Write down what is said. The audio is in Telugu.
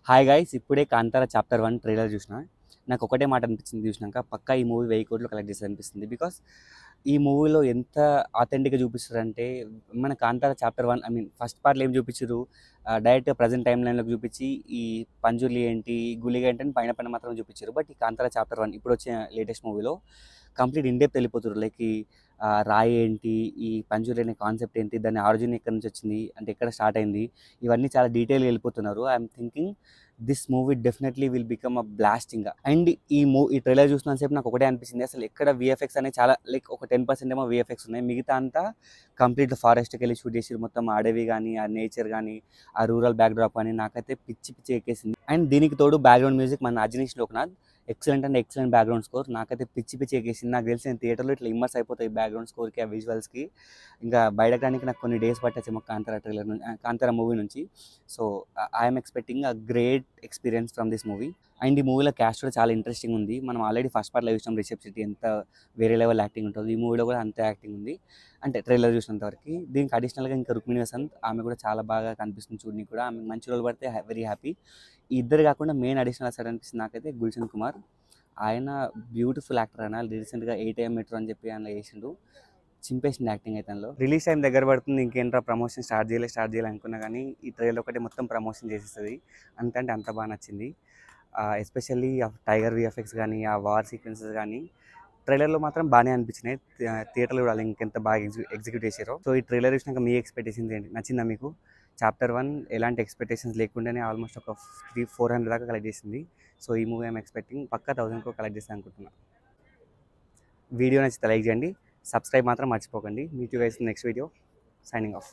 హాయ్ గైస్, ఇప్పుడే కాంతార చాప్టర్ 1 ట్రైలర్ చూసిన. నాకు ఒకటే మాట అనిపించింది చూసినాక, పక్కా ఈ మూవీ 1000 కోట్లు కలెక్ట్ చేస్తుంది అనిపిస్తుంది. బికాస్ ఈ మూవీలో ఎంత ఆథెంటిక్గా చూపిస్తారంటే, మన Kantara chapter 1 I mean first పార్ట్లో ఏం చూపించారు, డైరెక్ట్ ప్రజెంట్ టైం లైన్లోకి చూపించి ఈ పంజుర్లి ఏంటి, గులిగా ఏంటి అని పైన పైన మాత్రం చూపించారు. బట్ ఈ కాంతార చాప్టర్ 1 ఇప్పుడు వచ్చే లేటెస్ట్ మూవీలో కంప్లీట్ ఇండెప్త్ వెళ్ళిపోతారు. లైక్ ఈ రాయి ఏంటి, ఈ పంజుర్లి అనే కాన్సెప్ట్ ఏంటి, దాని ఆరిజిన్ ఎక్కడి నుంచి వచ్చింది, అంటే ఎక్కడ స్టార్ట్ అయింది, ఇవన్నీ చాలా డీటెయిల్గా వెళ్ళిపోతున్నారు. I'm thinking this movie definitely will become a blasting. And ఈ ట్రైలర్ చూసినంత సేపు నాకు ఒకటే అనిపించింది, అసలు ఎక్కడ విఎఫ్ఎక్స్ అనేది చాలా లైక్ ఒక 10% ఏమో విఎఫ్ఎక్స్ ఉన్నాయి, మిగతా అంతా కంప్లీట్ ఫారెస్ట్కి వెళ్ళి షూట్ చేసి మొత్తం అడవి కానీ, ఆ నేచర్ కానీ, ఆ రూరల్ బ్యాక్డ్రాప్ కానీ నాకైతే పిచ్చి పిచ్చి ఎక్కేసింది. అండ్ దీనికి తోడు బ్యాక్గ్రౌండ్ మ్యూజిక్ మన Ajaneesh Loknath, excellent and excellent background score. నాకైతే పిచ్చి పిచ్చి ఎక్కేసింది. నాకు తెలిసి నేను థియేటర్లో ఇట్లా ఇమ్మర్స్ అయిపోతాయి బ్యాక్గ్రౌండ్ స్కోర్కి, ఆ విజువల్స్కి. ఇంకా బయటడానికి నాకు కొన్ని డేస్ పట్టేసేమో కాంతారా ట్రైలర్ కాంతారా మూవీ నుంచి. So I'm expecting a great experience from this movie. And ఈ మూవీలో క్యాస్ట్ కూడా చాలా ఇంట్రెస్టింగ్ ఉంది. మనం ఆల్రెడీ ఫస్ట్ పార్ట్లో చూసినాం రిషబ్ శెట్టి ఎంత వేరే లెవెల్ యాక్టింగ్ ఉంటుంది, ఈ మూవీలో కూడా అంతే యాక్టింగ్ ఉంది, అంటే ట్రైలర్ చూసినంత వరకు. దీనికి అడిషనల్గా ఇంకా రుక్మిణి వసంత్, ఆమె కూడా చాలా బాగా కనిపిస్తుంది చూడడానికి కూడా. ఆమె మంచి రోల్ పడితే వెరీ హ్యాపీ. ఈ ఇద్దరు కాకుండా మెయిన్ అడిషనల్ అసెట్ అనిపిస్తుంది నాకైతే గుల్షన్ కుమార్. ఆయన బ్యూటిఫుల్ యాక్టర్. అయినా రీసెంట్గా 8 AM మెట్రో అని చెప్పి ఆయన చేసిండు, చింపేసింది యాక్టింగ్ అయితే. అందులో రిలీజ్ టైం దగ్గర పడుతుంది, ఇంకేంట్రా ప్రమోషన్ స్టార్ట్ చేయాలి అనుకున్నా, కానీ ఈ ట్రైలర్ ఒకటి మొత్తం ప్రమోషన్ చేసేస్తుంది. అంతంటే అంత బాగా నచ్చింది. ఎస్పెషల్లీ ఆ టైగర్ విఎఫ్ఎక్స్ కానీ, ఆ వార్ సీక్వెన్సెస్ కానీ ట్రైలర్లో మాత్రం బాగానే అనిపించినాయి. థియేటర్లో కూడా ఇంకెంత బాగా ఎగ్జిక్యూట్ చేశారో. సో ఈ ట్రైలర్ చూసినాక మీ ఎక్స్పెక్టేషన్స్ ఏంటి? నచ్చిందా మీకు? చాప్టర్ 1 ఎలాంటి ఎక్స్పెక్టేషన్స్ లేకుండానే ఆల్మోస్ట్ ఒక 300-400 దాకా కలెక్ట్ చేసింది. సో ఈ మూవీ ఐఎమ్ ఎక్స్పెక్టింగ్ పక్కా 1000 crore కలెక్ట్ చేస్తాను అనుకుంటున్నా. వీడియో నచ్చితే లైక్ చేయండి, సబ్స్క్రైబ్ మాత్రం మర్చిపోకండి. Meet you guys next video. Signing of.